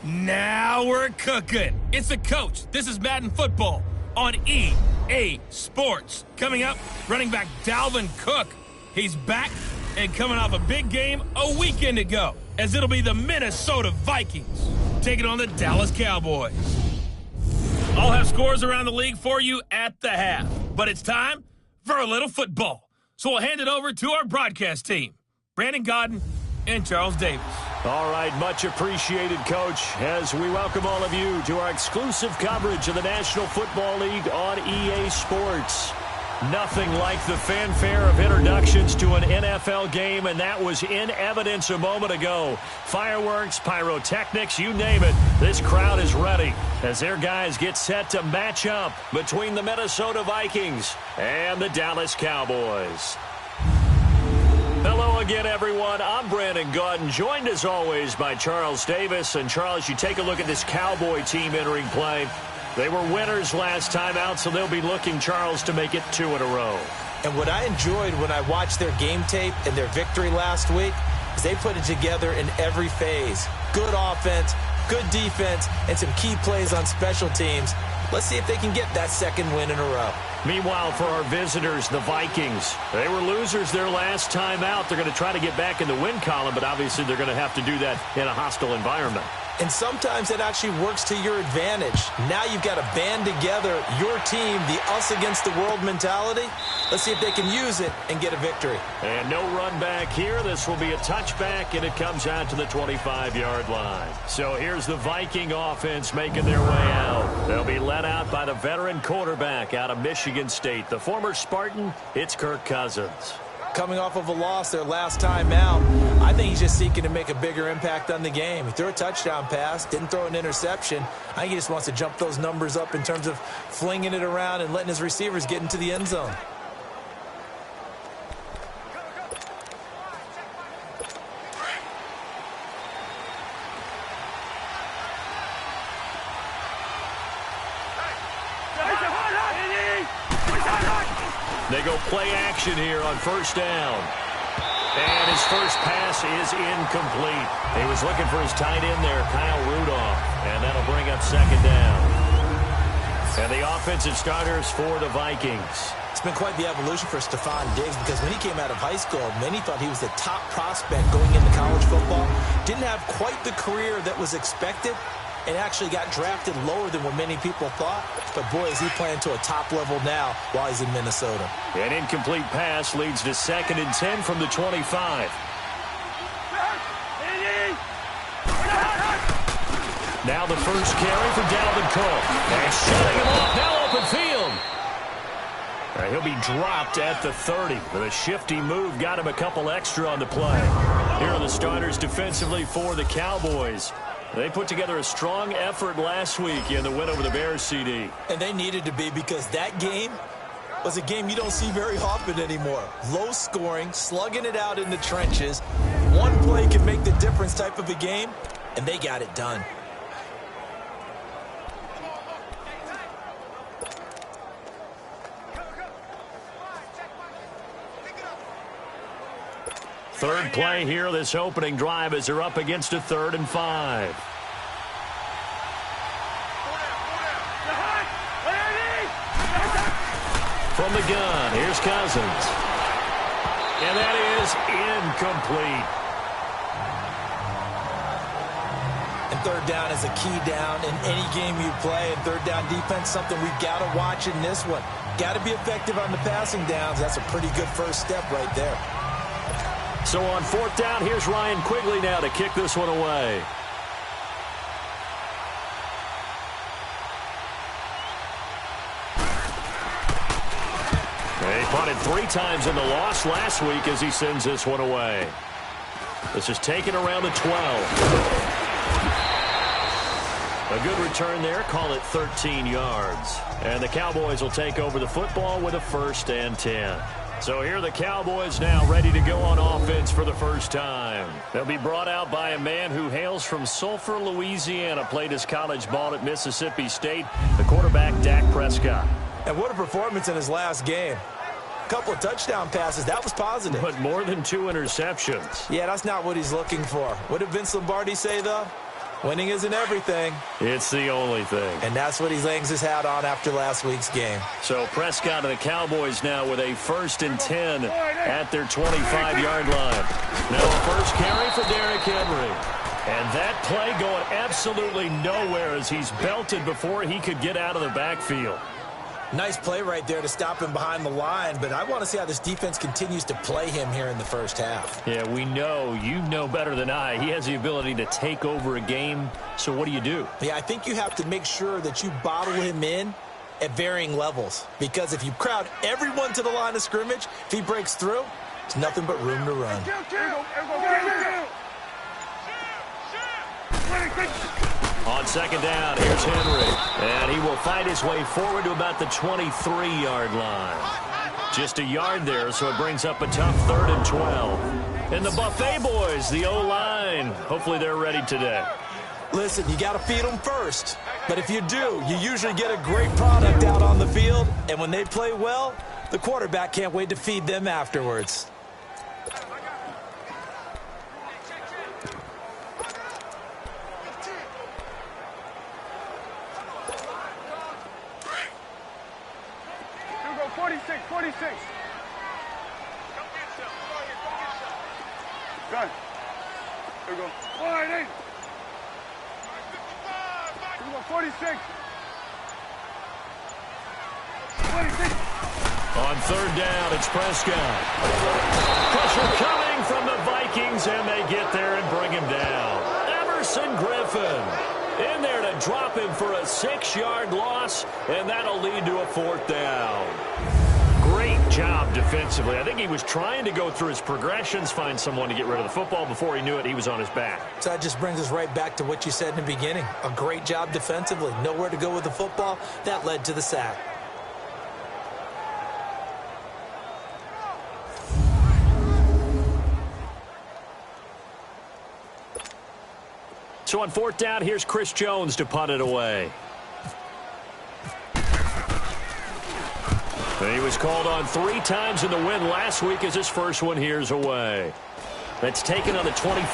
Now we're cooking. It's the coach. This is Madden Football on EA Sports. Coming up, running back Dalvin Cook. He's back and coming off a big game a weekend ago, as it'll be the Minnesota Vikings taking on the Dallas Cowboys. I'll have scores around the league for you at the half, but it's time for a little football. So we'll hand it over to our broadcast team, Brandon Godden and Charles Davis. All right, much appreciated, Coach, as we welcome all of you to our exclusive coverage of the National Football League on EA Sports. Nothing like the fanfare of introductions to an NFL game, and that was in evidence a moment ago. Fireworks, pyrotechnics, you name it. This crowd is ready as their guys get set to match up between the Minnesota Vikings and the Dallas Cowboys. Hello again, everyone. I'm Brandon Godden, joined as always by Charles Davis. And Charles, you take a look at this Cowboy team entering play. They were winners last time out, so they'll be looking, Charles, to make it 2 in a row. And what I enjoyed when I watched their game tape and their victory last week is they put it together in every phase. Good offense, good defense, and some key plays on special teams. Let's see if they can get that second win in a row. Meanwhile, for our visitors, the Vikings, they were losers their last time out. They're going to try to get back in the win column, but obviously they're going to have to do that in a hostile environment. And sometimes it actually works to your advantage. Now you've got to band together your team, the us against the world mentality. Let's see if they can use it and get a victory. And no run back here. This will be a touchback, and it comes out to the 25-yard line. So here's the Viking offense making their way out. They'll be led out by the veteran quarterback out of Michigan State. The former Spartan, it's Kirk Cousins. Coming off of a loss their last time out, I think he's just seeking to make a bigger impact on the game. He threw a touchdown pass, didn't throw an interception. I think he just wants to jump those numbers up in terms of flinging it around and letting his receivers get into the end zone. They go play action here on first down. And his first pass is incomplete. He was looking for his tight end there, Kyle Rudolph. And that'll bring up second down. And the offensive starters for the Vikings. It's been quite the evolution for Stephon Diggs, because when he came out of high school, many thought he was the top prospect going into college football. Didn't have quite the career that was expected, and actually got drafted lower than what many people thought. But, boy, is he playing to a top level now while he's in Minnesota. An incomplete pass leads to 2nd and 10 from the 25. Now the first carry for Dalvin Cook. And shutting him off, now open field. He'll be dropped at the 30. With a shifty move, got him a couple extra on the play. Here are the starters defensively for the Cowboys. They put together a strong effort last week in the win over the Bears, CD. And they needed to be, because that game was a game you don't see very often anymore. Low scoring, slugging it out in the trenches. One play can make the difference type of a game, and they got it done. Third play here, this opening drive, as they're up against a 3rd and 5. From the gun, here's Cousins. And that is incomplete. And third down is a key down in any game you play, and third down defense, something we've got to watch in this one. Got to be effective on the passing downs. That's a pretty good first step right there. So on fourth down, here's Ryan Quigley now to kick this one away. He punted 3 times in the loss last week as he sends this one away. This is taken around the 12. A good return there. Call it 13 yards. And the Cowboys will take over the football with a 1st and 10. So here are the Cowboys now ready to go on offense for the first time. They'll be brought out by a man who hails from Sulphur, Louisiana, played his college ball at Mississippi State, the quarterback Dak Prescott. And what a performance in his last game. Couple of touchdown passes. That was positive. But more than 2 interceptions. Yeah, that's not what he's looking for. What did Vince Lombardi say, though? Winning isn't everything. It's the only thing. And that's what he hangs his hat on after last week's game. So Prescott and the Cowboys now with a 1st and 10 at their 25-yard line. Now first carry for Derrick Henry. And that play going absolutely nowhere as he's belted before he could get out of the backfield. Nice play right there to stop him behind the line, but I want to see how this defense continues to play him here in the first half. Yeah, we know. You know better than I. He has the ability to take over a game, so what do you do? Yeah, I think you have to make sure that you bottle him in at varying levels, because if you crowd everyone to the line of scrimmage, if he breaks through, it's nothing but room to run. On second down, here's Henry. And he will fight his way forward to about the 23-yard line. Just a yard there, so it brings up a tough 3rd and 12. And the Buffet boys, the O-line, hopefully they're ready today. Listen, you got to feed them first. But if you do, you usually get a great product out on the field. And when they play well, the quarterback can't wait to feed them afterwards. Good. Here we go. 188. Here we go. 46. 26. On third down, it's Prescott. Pressure coming from the Vikings, and they get there and bring him down. Emerson Griffin in there to drop him for a 6-yard loss, and that'll lead to a 4th down. Great job defensively. I think he was trying to go through his progressions, find someone to get rid of the football. Before he knew it, he was on his back. So that just brings us right back to what you said in the beginning. A great job defensively. Nowhere to go with the football. That led to the sack. So on 4th down, here's Chris Jones to punt it away. He was called on 3 times in the win last week as his first one here's away. That's taken on the 25.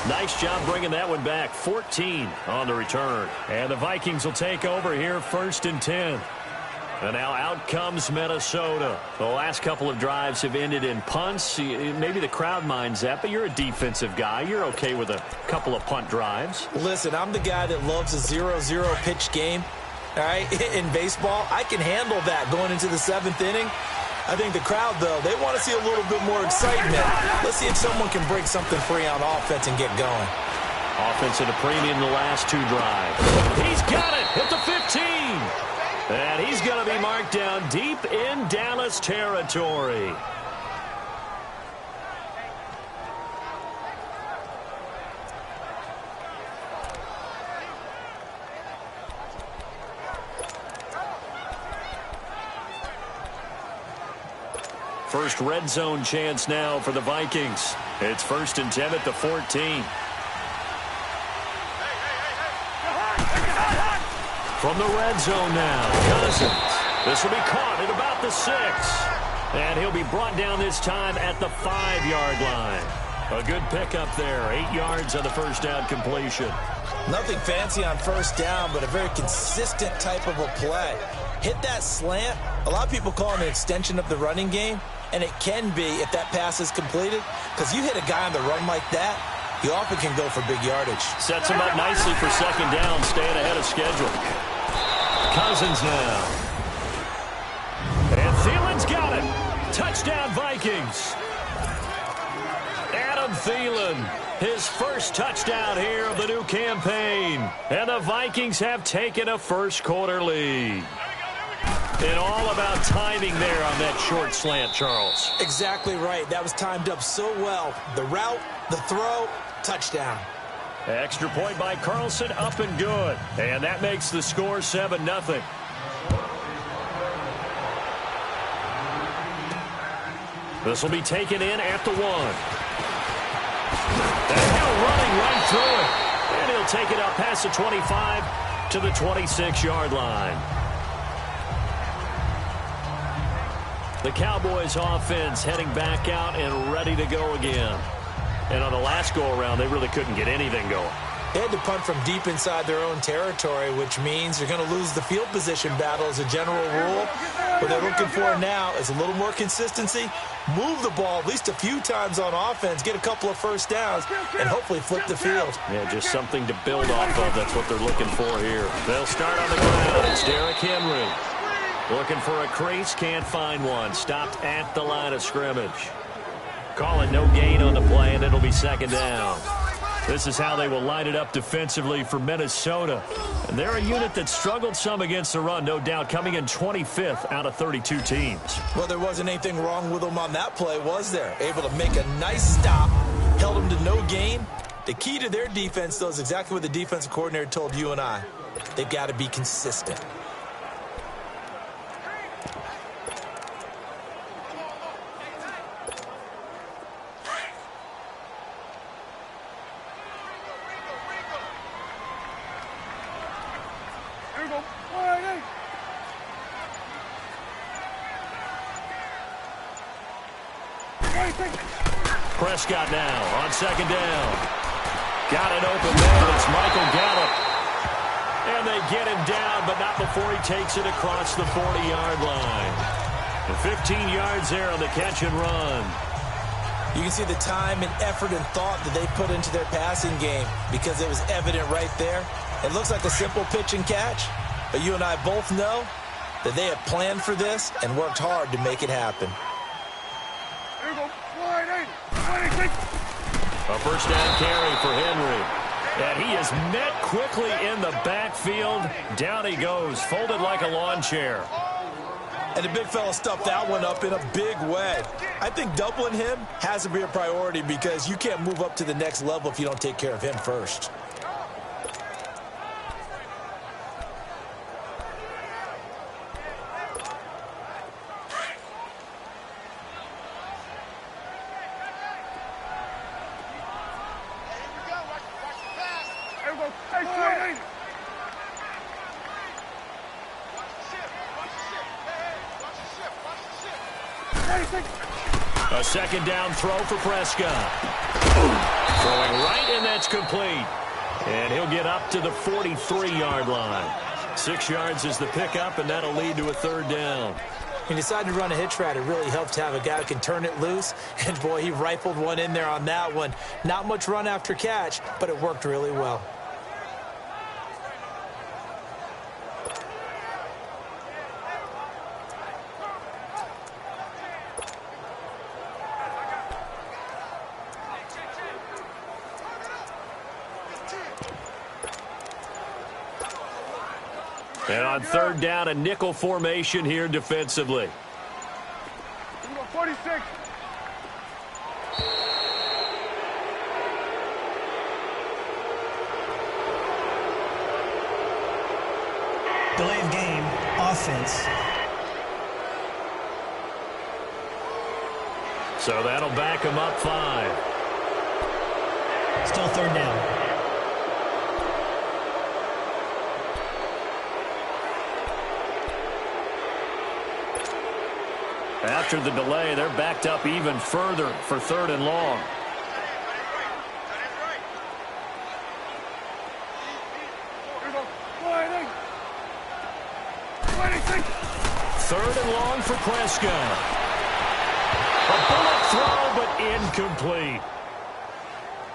Nice job bringing that one back. 14 on the return. And the Vikings will take over here 1st and 10. And now out comes Minnesota. The last couple of drives have ended in punts. Maybe the crowd minds that, but you're a defensive guy. You're okay with a couple of punt drives. Listen, I'm the guy that loves a 0-0 pitch game. All right, in baseball, I can handle that going into the 7th inning. I think the crowd, though, they want to see a little bit more excitement. Let's see if someone can break something free on offense and get going. Offense at a premium the last 2 drives. He's got it at the 15. And he's going to be marked down deep in Dallas territory. First red zone chance now for the Vikings. It's 1st and 10 at the 14. From the red zone now, Cousins. This will be caught at about the 6. And he'll be brought down this time at the 5-yard line. A good pickup there. 8 yards on the first down completion. Nothing fancy on first down, but a very consistent type of a play. Hit that slant. A lot of people call it an extension of the running game. And it can be if that pass is completed, because you hit a guy on the run like that, he often can go for big yardage. Sets him up nicely for second down, staying ahead of schedule. Cousins now. And Thielen's got it. Touchdown, Vikings. Adam Thielen, his first touchdown here of the new campaign. And the Vikings have taken a first-quarter lead. And all about timing there on that short slant, Charles. Exactly right. That was timed up so well. The route, the throw, touchdown. Extra point by Carlson, up and good. And that makes the score 7-0. This will be taken in at the 1. And Hill running right through it. And he'll take it up past the 25 to the 26-yard line. The Cowboys offense heading back out and ready to go again. And on the last go-around, they really couldn't get anything going. They had to punt from deep inside their own territory, which means you're going to lose the field position battle as a general rule. What they're looking for now is a little more consistency, move the ball at least a few times on offense, get a couple of first downs, and hopefully flip the field. Yeah, just something to build off of. That's what they're looking for here. They'll start on the ground. It's Derrick Henry. Looking for a crease, can't find one. Stopped at the line of scrimmage. Calling no gain on the play, and it'll be second down. This is how they will line it up defensively for Minnesota. And they're a unit that struggled some against the run, no doubt, coming in 25th out of 32 teams. Well, there wasn't anything wrong with them on that play, was there? Able to make a nice stop, held them to no gain. The key to their defense, though, is exactly what the defensive coordinator told you and I. They've got to be consistent. Prescott now on second down. Got it open there. It's Michael Gallup. And they get him down, but not before he takes it across the 40-yard line. And 15 yards there on the catch and run. You can see the time and effort and thought that they put into their passing game because it was evident right there. It looks like a simple pitch and catch, but you and I both know that they have planned for this and worked hard to make it happen. A first down carry for Henry. And he is met quickly in the backfield. Down he goes, folded like a lawn chair. And the big fella stuffed that one up in a big way. I think doubling him has to be a priority because you can't move up to the next level if you don't take care of him first. A second down throw for Prescott. Throwing right, and that's complete. And he'll get up to the 43-yard line. 6 yards is the pickup, and that'll lead to a third down. He decided to run a hitch route. It really helped to have a guy who can turn it loose. And, boy, he rifled one in there on that one. Not much run after catch, but it worked really well. And on third down, a nickel formation here defensively. 46. Delay of game, offense. So that'll back him up 5. Still third down. After the delay, they're backed up even further for third and long. Third and long for Prescott. A bullet throw, but incomplete.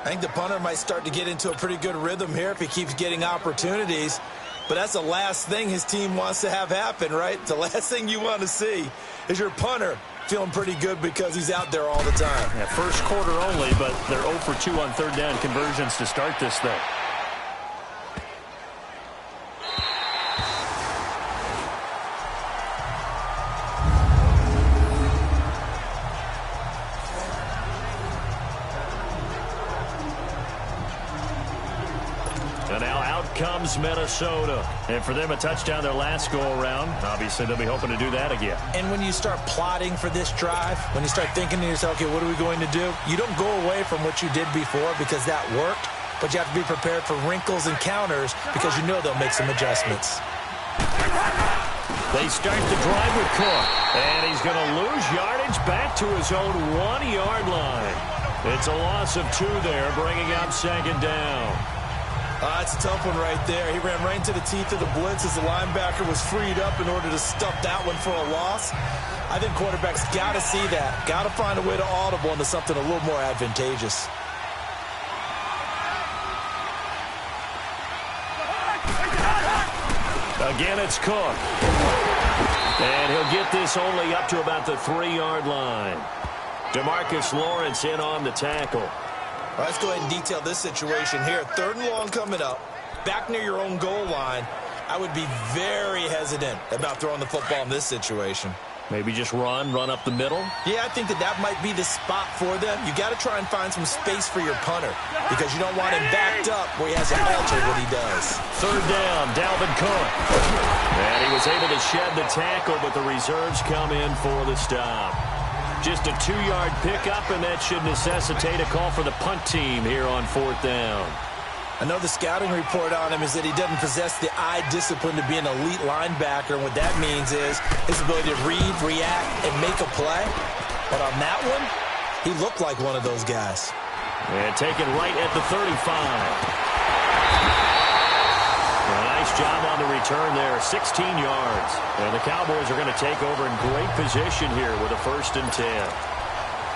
I think the punter might start to get into a pretty good rhythm here if he keeps getting opportunities. But that's the last thing his team wants to have happen, right? The last thing you want to see is your punter feeling pretty good because he's out there all the time. Yeah, first quarter only, but they're 0 for 2 on third down conversions to start this thing. And now out comes Minnesota. And for them, a touchdown their last go-around. Obviously, they'll be hoping to do that again. And when you start plotting for this drive, when you start thinking to yourself, okay, what are we going to do? You don't go away from what you did before because that worked, but you have to be prepared for wrinkles and counters because you know they'll make some adjustments. They start the drive with Cook. And he's going to lose yardage back to his own 1-yard line. It's a loss of 2 there, bringing up second down. It's a tough one right there. He ran right into the teeth of the blitz as the linebacker was freed up in order to stuff that one for a loss. I think quarterbacks got to see that. Got to find a way to audible into something a little more advantageous. Again, it's Cook. And he'll get this only up to about the 3-yard line. DeMarcus Lawrence in on the tackle. All right, let's go ahead and detail this situation here. 3rd and long coming up, back near your own goal line. I would be very hesitant about throwing the football in this situation. Maybe just run up the middle? Yeah, I think that might be the spot for them. You got to try and find some space for your punter because you don't want him backed up where he has to alter what he does. 3rd down, Dalvin Cook. And he was able to shed the tackle, but the reserves come in for the stop. Just a 2-yard pickup, and that should necessitate a call for the punt team here on 4th down. I know the scouting report on him is that he doesn't possess the eye discipline to be an elite linebacker, and what that means is his ability to read, react, and make a play. But on that one, he looked like one of those guys. And taken right at the 35. Nice job on the return there, 16 yards. And the Cowboys are going to take over in great position here with a 1st and 10.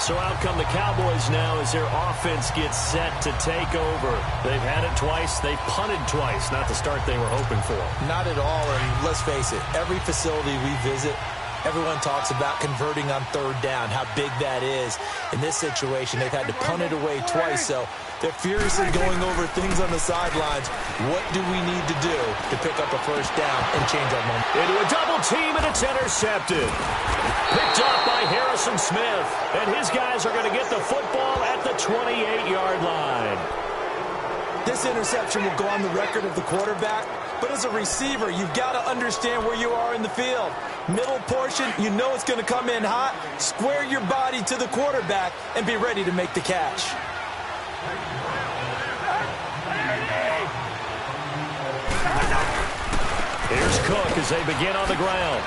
So out come the Cowboys now as their offense gets set to take over. They've had it twice. They've punted twice. Not the start they were hoping for. Not at all, and let's face it, every facility we visit, everyone talks about converting on 3rd down, how big that is. In this situation, they've had to punt it away twice, so they're furiously going over things on the sidelines. What do we need to do to pick up a 1st down and change our momentum? Into a double team, and it's intercepted. Picked up by Harrison Smith, and his guys are going to get the football at the 28-yard line. This interception will go on the record of the quarterback, but as a receiver, you've got to understand where you are in the field. Middle portion, you know it's going to come in hot. Square your body to the quarterback and be ready to make the catch. Here's Cook as they begin on the ground.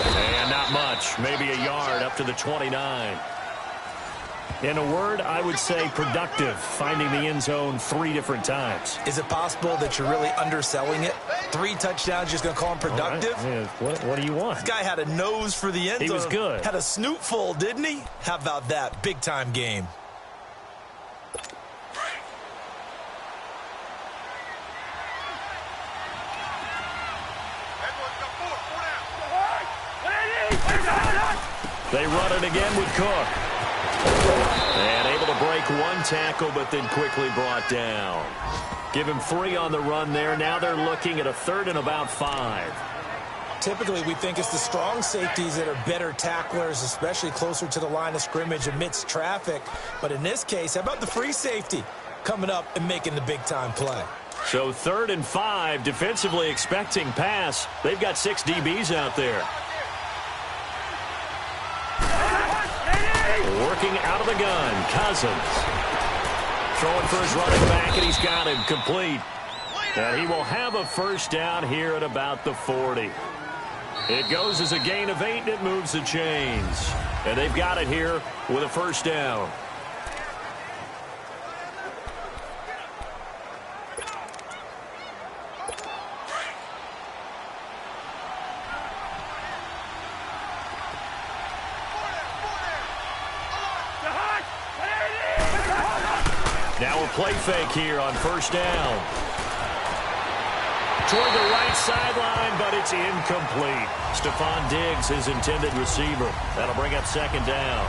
And not much, maybe a yard up to the 29. In a word, I would say productive, finding the end zone 3 different times. Is it possible that you're really underselling it? 3 touchdowns, just going to call him productive? Right. What do you want? This guy had a nose for the end zone. He was good. Had a snoot full, didn't he? How about that? Big-time game. They run it again with Cook. And able to break 1 tackle, but then quickly brought down. Give him 3 on the run there. Now they're looking at a 3rd and about 5. Typically, we think it's the strong safeties that are better tacklers, especially closer to the line of scrimmage amidst traffic. But in this case, how about the free safety coming up and making the big-time play? So 3rd and 5, defensively expecting pass. They've got 6 DBs out there. Working out of the gun, Cousins. Throwing for his running back, and he's got him complete. And he will have a 1st down here at about the 40. It goes as a gain of 8, and it moves the chains. And they've got it here with a 1st down. play fake here on first down. Toward the right sideline, but it's incomplete. Stephon Diggs, his intended receiver. That'll bring up second down.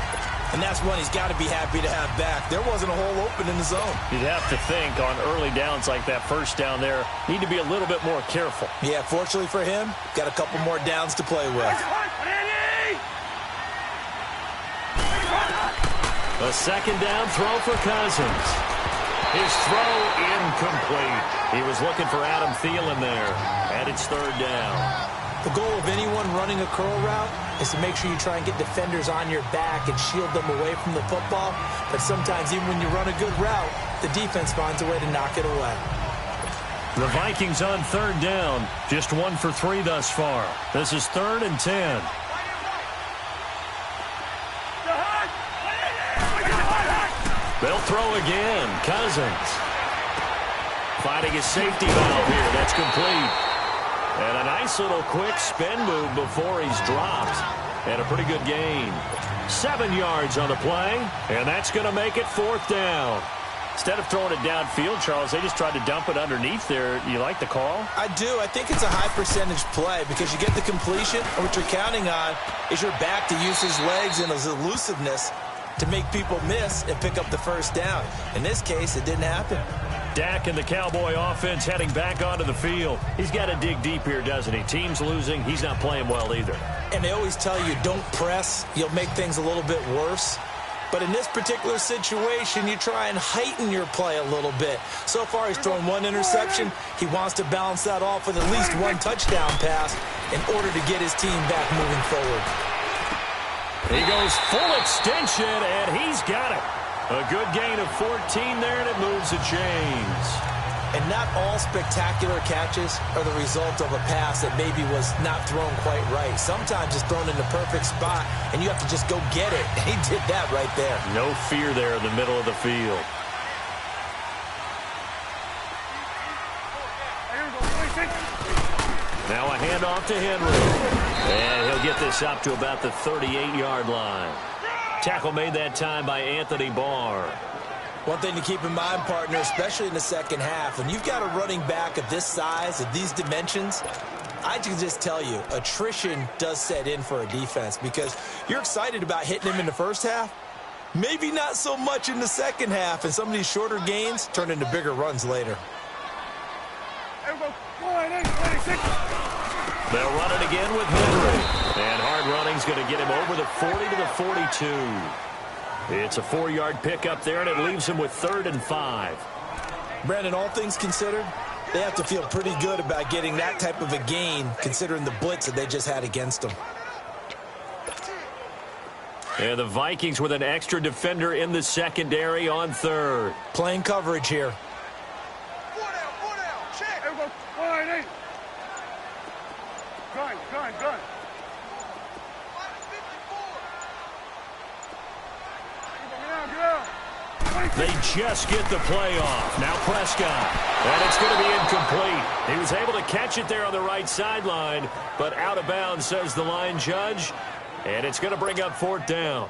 And that's one he's got to be happy to have back. There wasn't a hole open in the zone. You'd have to think on early downs like that first down there, need to be a little bit more careful. Yeah, fortunately for him, got a couple more downs to play with. A second down throw for Cousins. His throw incomplete. He was looking for Adam Thielen there, and it's third down. The goal of anyone running a curl route is to make sure you try and get defenders on your back and shield them away from the football. But sometimes even when you run a good route, the defense finds a way to knock it away. The Vikings on third down. Just 1 for 3 thus far. This is 3rd and 10. They'll throw again. Cousins finding his safety valve here. That's complete. And a nice little quick spin move before he's dropped. And a pretty good gain. 7 yards on the play. And that's going to make it 4th down. Instead of throwing it downfield, Charles, they just tried to dump it underneath there. You like the call? I do. I think it's a high percentage play because you get the completion, and what you're counting on is your back to use his legs and his elusiveness to make people miss and pick up the first down. In this case, it didn't happen. Dak and the Cowboy offense heading back onto the field. He's got to dig deep here, doesn't he? Team's losing. He's not playing well either. And they always tell you, don't press. You'll make things a little bit worse. But in this particular situation, you try and heighten your play a little bit. So far, he's thrown 1 interception. He wants to balance that off with at least 1 touchdown pass in order to get his team back moving forward. He goes full extension, and he's got it. A good gain of 14 there, and it moves the chains. And not all spectacular catches are the result of a pass that maybe was not thrown quite right. Sometimes it's thrown in the perfect spot, and you have to just go get it. And he did that right there. No fear there in the middle of the field. Now a handoff to Henry. And he'll get this up to about the 38-yard line. Tackle made that time by Anthony Barr. One thing to keep in mind, partner, especially in the second half, when you've got a running back of this size, of these dimensions, I can just tell you, attrition does set in for a defense because you're excited about hitting him in the first half. Maybe not so much in the second half, and some of these shorter gains turn into bigger runs later. They'll run it again with Henry. And hard running's going to get him over the 40 to the 42. It's a 4-yard pickup there, and it leaves him with 3rd and 5. Brandon, all things considered, they have to feel pretty good about getting that type of a gain, considering the blitz that they just had against them. And the Vikings with an extra defender in the secondary on 3rd. Playing coverage here. Gun. They just get the play off. Now Prescott. And it's going to be incomplete. He was able to catch it there on the right sideline, but out of bounds, says the line judge. And it's going to bring up 4th down.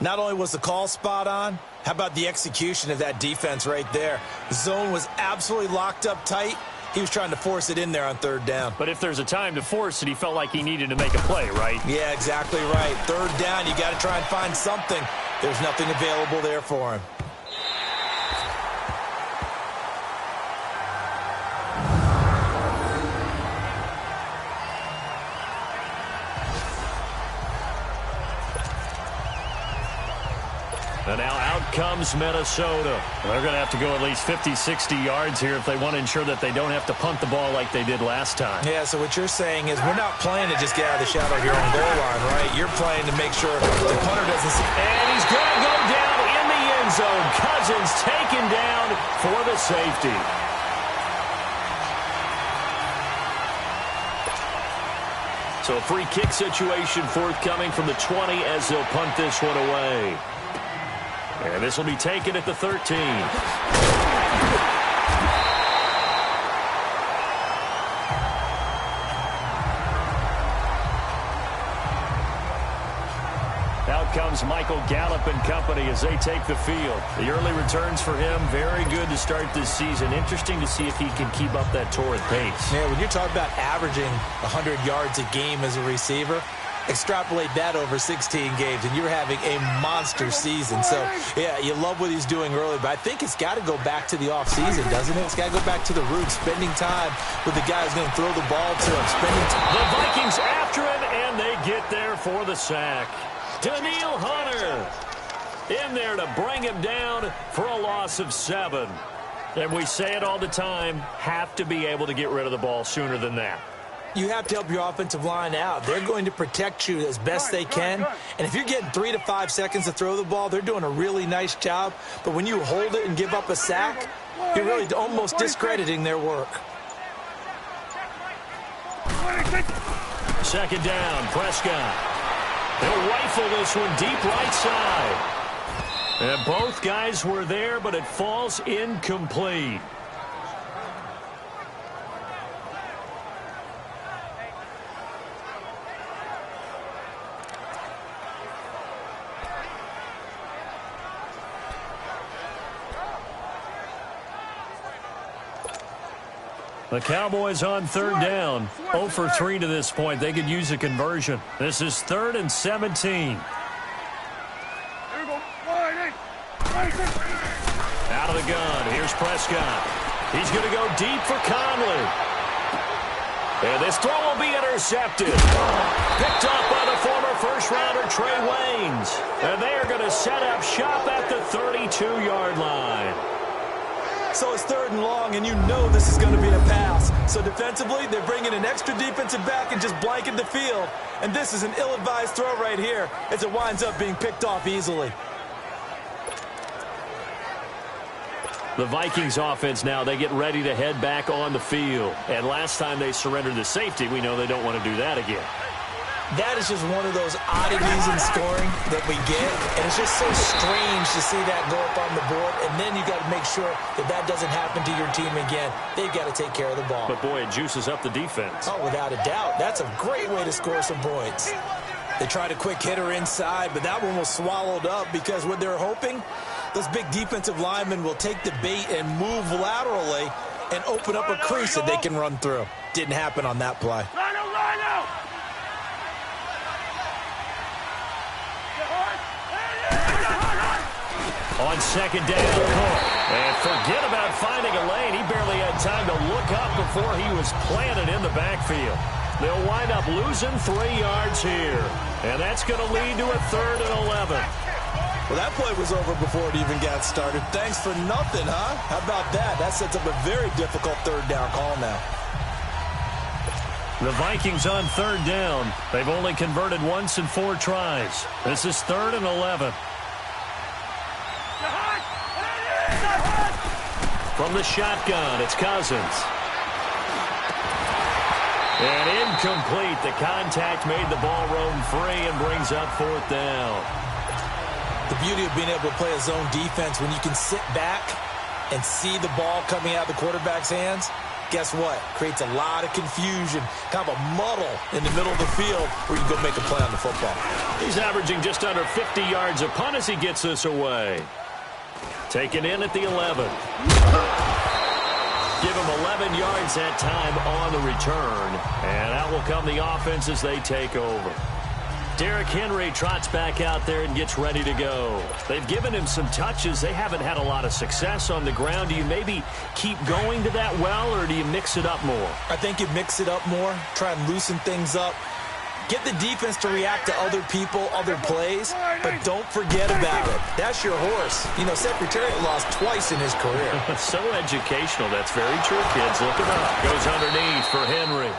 Not only was the call spot on, how about the execution of that defense right there? The zone was absolutely locked up tight. He was trying to force it in there on 3rd down. But if there's a time to force it, he felt like he needed to make a play, right? Yeah, exactly right. 3rd down, you got to try and find something. There's nothing available there for him. And now out comes Minnesota. They're going to have to go at least 50, 60 yards here if they want to ensure that they don't have to punt the ball like they did last time. Yeah, so what you're saying is we're not playing to just get out of the shadow here on goal line, right? You're playing to make sure the punter doesn't see. And he's going to go down in the end zone. Cousins taken down for the safety. So a free kick situation forthcoming from the 20 as they'll punt this one away. And this will be taken at the 13. Out comes is Michael Gallup and company as they take the field. The early returns for him, very good to start this season. Interesting to see if he can keep up that torrid pace. Yeah, when you're talking about averaging 100 yards a game as a receiver, extrapolate that over 16 games, and you're having a monster season. So, yeah, you love what he's doing early, but I think it's got to go back to the offseason, doesn't it? It's got to go back to the roots, spending time with the guy who's going to throw the ball to him. The Vikings after him, and they get there for the sack. Daniil Hunter in there to bring him down for a loss of 7. And we say it all the time, have to be able to get rid of the ball sooner than that. You have to help your offensive line out. They're going to protect you as best they can. And if you're getting 3 to 5 seconds to throw the ball, they're doing a really nice job. But when you hold it and give up a sack, you're really almost discrediting their work. Second down, Prescott. They'll rifle this one deep right side. And both guys were there, but it falls incomplete. The Cowboys on third down. 0 for 3 to this point. They could use a conversion. This is 3rd and 17. Out of the gun. Here's Prescott. He's going to go deep for Conley. And this throw will be intercepted. Picked up by the former first-rounder Trey Waynes. And they are going to set up shop at the 32-yard line. So it's 3rd and long, and you know this is going to be a pass. So defensively, they're bringing an extra defensive back and just blanket the field. And this is an ill-advised throw right here as it winds up being picked off easily. The Vikings offense now, they get ready to head back on the field. And last time they surrendered the safety, we know they don't want to do that again. That is just one of those oddities in scoring that we get, and it's just so strange to see that go up on the board, and then you got to make sure that that doesn't happen to your team again. They've got to take care of the ball. But, boy, it juices up the defense. Oh, without a doubt. That's a great way to score some points. They tried a quick hitter inside, but that one was swallowed up because what they're hoping, those big defensive linemen will take the bait and move laterally and open up a crease that they can run through. Didn't happen on that play. On second down, Cook. And forget about finding a lane. He barely had time to look up before he was planted in the backfield. They'll wind up losing 3 yards here. And that's going to lead to a 3rd and 11. Well, that play was over before it even got started. Thanks for nothing, huh? How about that? That sets up a very difficult 3rd down call now. The Vikings on 3rd down. They've only converted once in 4 tries. This is 3rd and 11. From the shotgun, it's Cousins. And incomplete. The contact made the ball roam free and brings up 4th down. The beauty of being able to play a zone defense when you can sit back and see the ball coming out of the quarterback's hands, guess what? Creates a lot of confusion, kind of a muddle in the middle of the field where you can go make a play on the football. He's averaging just under 50 yards a punt as he gets this away. Taken in at the 11. Give him 11 yards that time on the return. And out will come the offense as they take over. Derrick Henry trots back out there and gets ready to go. They've given him some touches. They haven't had a lot of success on the ground. Do you maybe keep going to that well, or do you mix it up more? I think you mix it up more, try and loosen things up. Get the defense to react to other people, other plays, but don't forget about it. That's your horse. You know, Secretariat lost twice in his career. So educational. That's very true, kids. Look him up. Goes underneath for Henry.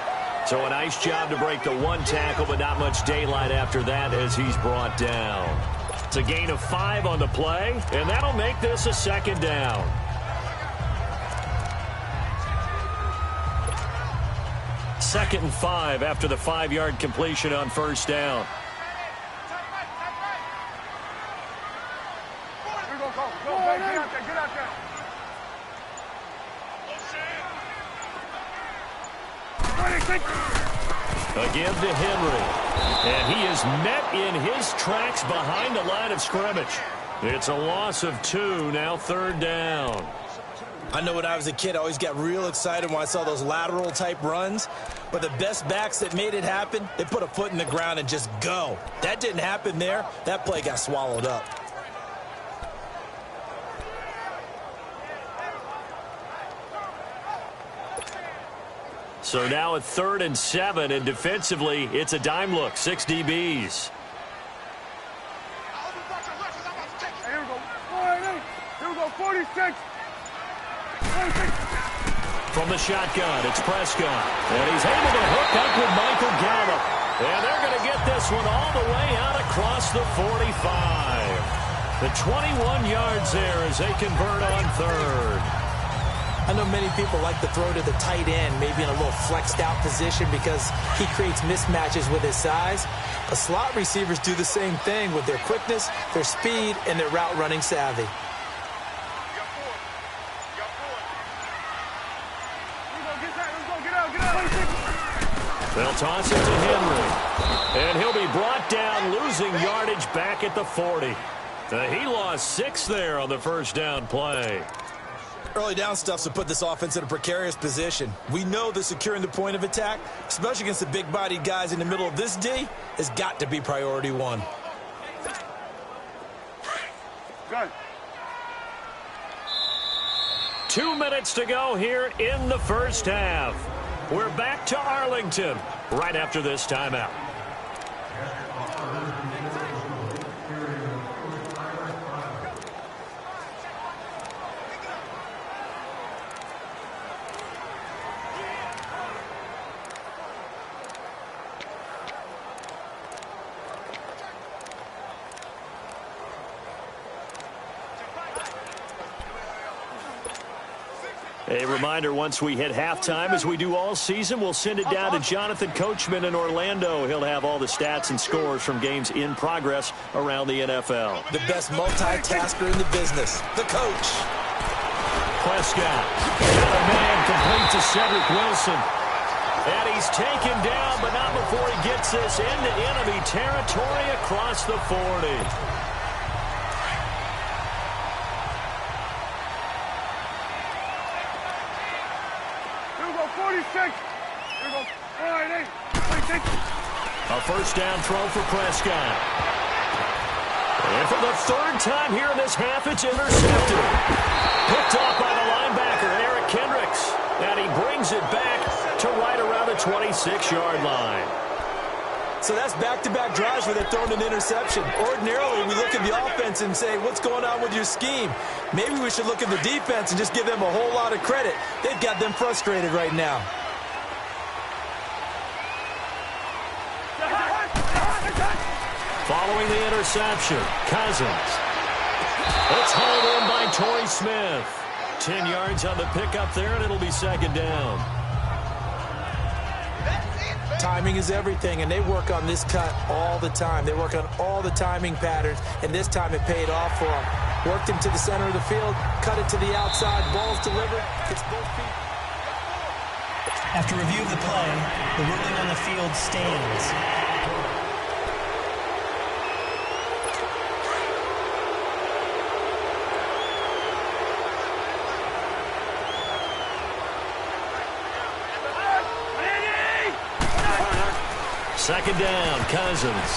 So a nice job to break the 1 tackle, but not much daylight after that as he's brought down. It's a gain of 5 on the play, and that'll make this a 2nd down. Second and 5 after the 5-yard completion on 1st down. Get out there. A give to Henry. And he is met in his tracks behind the line of scrimmage. It's a loss of 2, now 3rd down. I know when I was a kid, I always got real excited when I saw those lateral-type runs. But the best backs that made it happen, they put a foot in the ground and just go. That didn't happen there. That play got swallowed up. So now at 3rd and 7, and defensively, it's a dime look, 6 DBs. Hey, here we go. 488. Here we go. 46. 46. From the shotgun, it's Prescott. And he's able to hook up with Michael Gallup. And they're going to get this one all the way out across the 45. The 21 yards there as they convert on 3rd. I know many people like to throw to the tight end, maybe in a little flexed out position because he creates mismatches with his size. But slot receivers do the same thing with their quickness, their speed, and their route running savvy. They'll toss it to Henry. And he'll be brought down, losing yardage back at the 40. He lost 6 there on the first down play. Early down stuff's to put this offense in a precarious position. We know that securing the point of attack, especially against the big-bodied guys in the middle of this D, has got to be priority 1. Good. 2 minutes to go here in the first half. We're back to Arlington right after this timeout. A reminder, once we hit halftime, as we do all season, we'll send it down to Jonathan Coachman in Orlando. He'll have all the stats and scores from games in progress around the NFL. The best multitasker in the business, the coach. Prescott, got a man complete to Cedric Wilson. And he's taken down, but not before he gets this into enemy territory across the 40. A first down throw for Prescott. And for the 3rd time here in this half, it's intercepted. Picked off by the linebacker, Eric Kendricks. And he brings it back to right around the 26-yard line. So that's back-to-back drives where they're throwing an interception. Ordinarily, we look at the offense and say, what's going on with your scheme? Maybe we should look at the defense and just give them a whole lot of credit. They've got them frustrated right now. Following the interception, Cousins. It's hauled in by Torrey Smith. 10 yards on the pickup there, and it'll be 2nd down. Timing is everything, and they work on this cut all the time. They work on all the timing patterns, and this time it paid off for them. Worked him to the center of the field, cut it to the outside, ball's delivered, gets both feet. After review of the play, the ruling on the field stands. Second down, Cousins.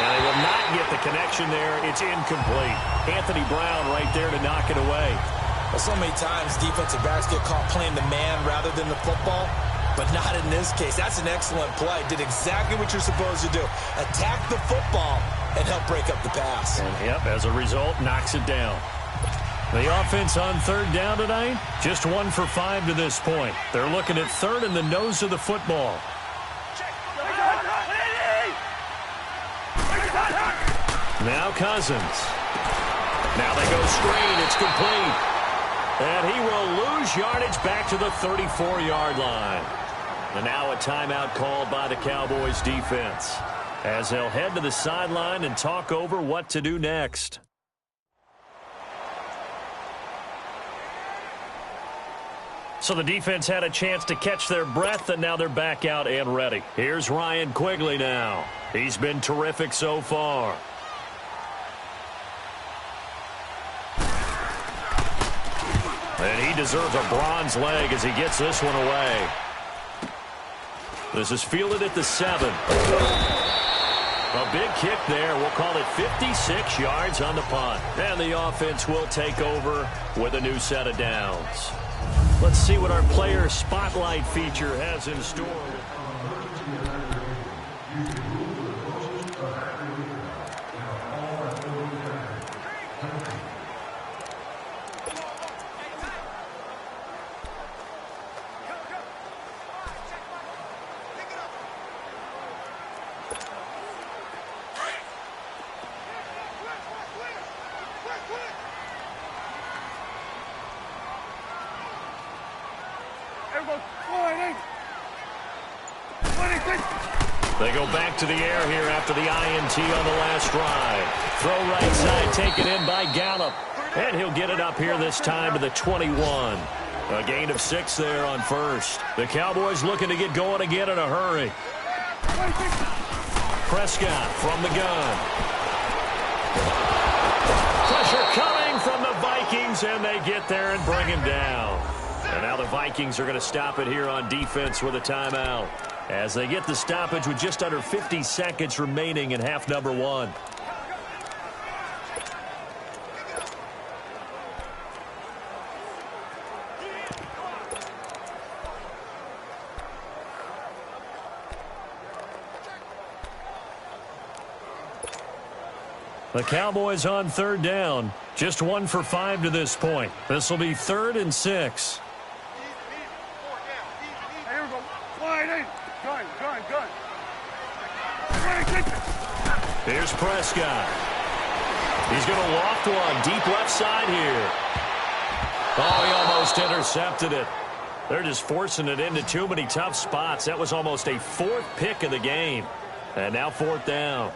And they will not get the connection there. It's incomplete. Anthony Brown right there to knock it away. Well, so many times defensive backs get caught playing the man rather than the football, but not in this case. That's an excellent play. Did exactly what you're supposed to do. Attack the football and help break up the pass. And, yep, as a result, knocks it down. The offense on 3rd down tonight, just 1 for 5 to this point. They're looking at 3rd in the nose of the football. Now Cousins. Now they go screen. It's complete. And he will lose yardage back to the 34-yard line. And now a timeout called by the Cowboys defense as they'll head to the sideline and talk over what to do next. So the defense had a chance to catch their breath, and now they're back out and ready. Here's Ryan Quigley now. He's been terrific so far. And he deserves a bronze leg as he gets this one away. This is fielded at the 7. A big kick there. We'll call it 56 yards on the punt. And the offense will take over with a new set of downs. Let's see what our player spotlight feature has in store. They go back to the air here after the INT on the last drive. Throw right side, taken in by Gallup. And he'll get it up here this time to the 21. A gain of 6 there on first. The Cowboys looking to get going again in a hurry. Prescott from the gun. Pressure coming from the Vikings, and they get there and bring him down. And now the Vikings are going to stop it here on defense with a timeout, as they get the stoppage with just under 50 seconds remaining in half number 1. The Cowboys on third down. Just 1 for 5 to this point. This will be 3rd and 6. Here we go. Wide in. Gun. Here's Prescott. He's going to loft one deep left side here. Oh, he almost intercepted it. They're just forcing it into too many tough spots. That was almost a 4th pick of the game. And now 4th down.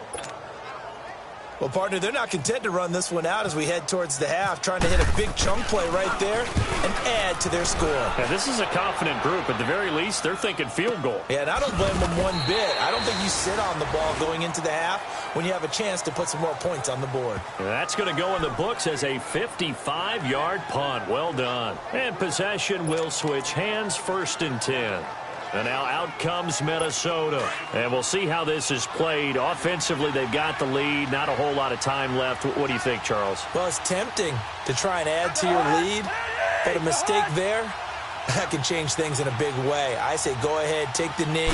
Well, partner, they're not content to run this one out as we head towards the half, trying to hit a big chunk play right there and add to their score. Yeah, this is a confident group. At the very least, they're thinking field goal. Yeah, and I don't blame them one bit. I don't think you sit on the ball going into the half when you have a chance to put some more points on the board. And that's going to go in the books as a 55-yard punt. Well done. And possession will switch hands, 1st and 10. And now out comes Minnesota. And we'll see how this is played. Offensively, they've got the lead. Not a whole lot of time left. What do you think, Charles? Well, it's tempting to try and add to your lead, but a mistake there, that can change things in a big way. I say go ahead, take the knee,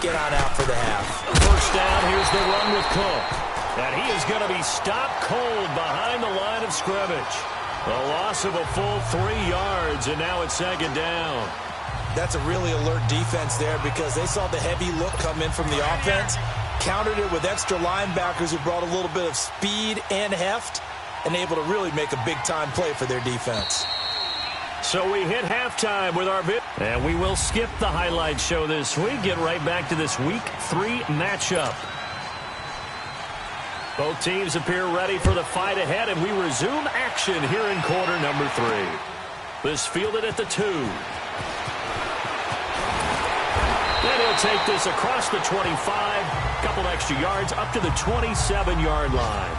get on out for the half. First down, here's the run with Cook. And he is going to be stopped cold behind the line of scrimmage. A loss of a full 3 yards, and now it's 2nd down. That's a really alert defense there because they saw the heavy look come in from the offense, countered it with extra linebackers who brought a little bit of speed and heft, and able to really make a big-time play for their defense. So we hit halftime with our bit, and we will skip the highlight show this week. Get right back to this Week 3 matchup. Both teams appear ready for the fight ahead, and we resume action here in quarter number 3. This fielded at the 2. And he'll take this across the 25, a couple extra yards up to the 27-yard line.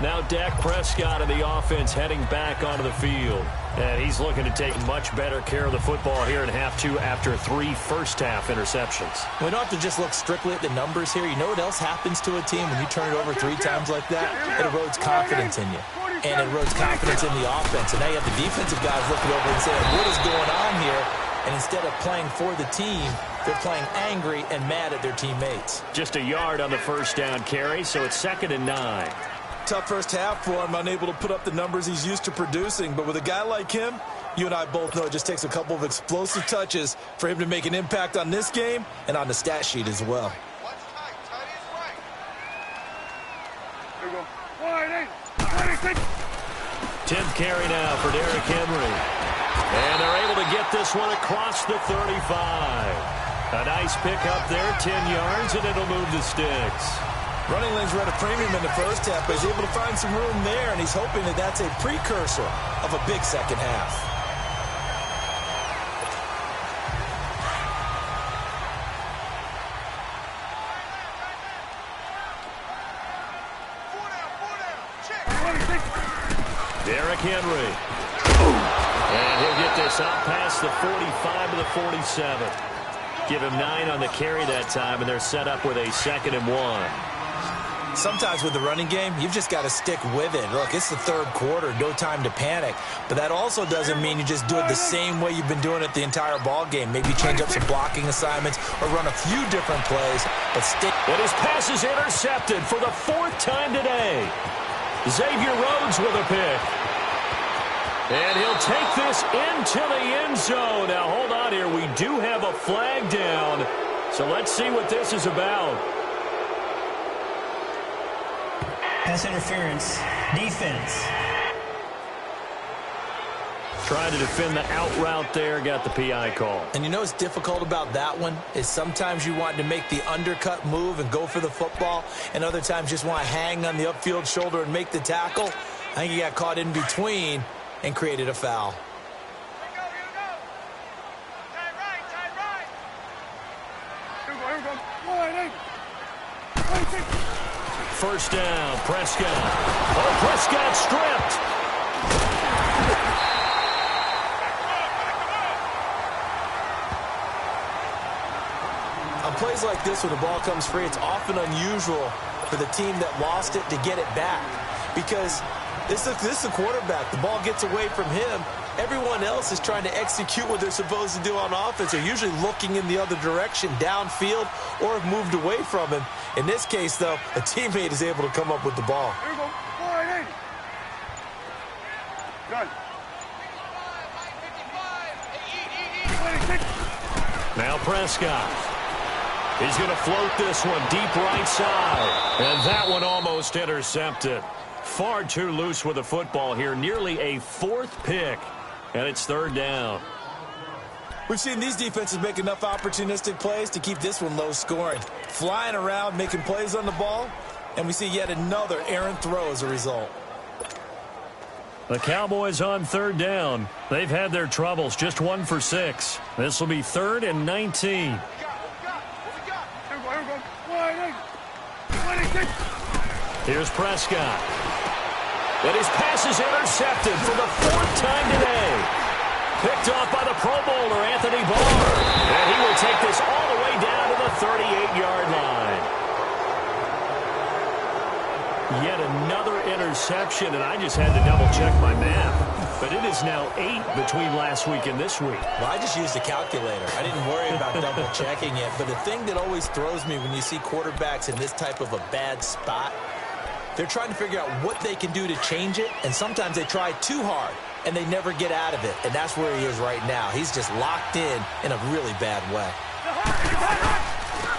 Now Dak Prescott of the offense heading back onto the field. And he's looking to take much better care of the football here in half 2 after 3 first-half interceptions. We don't have to just look strictly at the numbers here. You know what else happens to a team when you turn it over 3 times like that? It erodes confidence in you. And it erodes confidence in the offense. And now you have the defensive guys looking over and saying, what is going on here? And instead of playing for the team, they're playing angry and mad at their teammates. Just a yard on the first down carry, so it's 2nd and 9. Tough first half for him, unable to put up the numbers he's used to producing. But with a guy like him, you and I both know it just takes a couple of explosive touches for him to make an impact on this game and on the stat sheet as well. Here we go. Wide in. 10th carry now for Derrick Henry. And they're able to get this one across the 35. A nice pick up there, 10 yards, and it'll move the sticks. Running lanes were at a premium in the first half, but he's able to find some room there, and he's hoping that that's a precursor of a big second half. Derrick Henry. And he'll get this out past the 45 to the 47. Give him 9 on the carry that time, and they're set up with a 2nd and 1. Sometimes with the running game, you've just got to stick with it. Look, it's the third quarter, no time to panic. But that also doesn't mean you just do it the same way you've been doing it the entire ball game. Maybe change up some blocking assignments or run a few different plays, but stick. And his pass is intercepted for the 4th time today. Xavier Rhodes with a pick. And he'll take this into the end zone. Now, hold on here. We do have a flag down. So let's see what this is about. Pass interference. Defense. Trying to defend the out route there. Got the PI call. And you know what's difficult about that one is sometimes you want to make the undercut move and go for the football, and other times just want to hang on the upfield shoulder and make the tackle. I think he got caught in between and created a foul. Here we go. Tight right. Here we go. 1, 8. 26. First down, Prescott. Oh, Prescott stripped. On plays like this where the ball comes free, it's often unusual for the team that lost it to get it back. Because this is the quarterback. The ball gets away from him. Everyone else is trying to execute what they're supposed to do on offense. They're usually looking in the other direction, downfield, or have moved away from him. In this case, though, a teammate is able to come up with the ball. Here we go. 1, 8. Done. 26. Now Prescott. He's going to float this one deep right side. And that one almost intercepted. Far too loose with the football here. Nearly a 4th pick. And it's 3rd down. We've seen these defenses make enough opportunistic plays to keep this one low scoring. Flying around, making plays on the ball. And we see yet another errant throw as a result. The Cowboys on 3rd down. They've had their troubles. Just 1 for 6. This will be 3rd and 19. Here we go. 1, 8. 26. Here's Prescott. And his pass is intercepted for the 4th time today. Picked off by the Pro Bowler, Anthony Barr. And he will take this all the way down to the 38-yard line. Yet another interception, and I just had to double-check my math. But it is now 8 between last week and this week. Well, I just used a calculator. I didn't worry about double-checking it. But the thing that always throws me when you see quarterbacks in this type of a bad spot, they're trying to figure out what they can do to change it, and sometimes they try too hard, and they never get out of it. And that's where he is right now. He's just locked in a really bad way.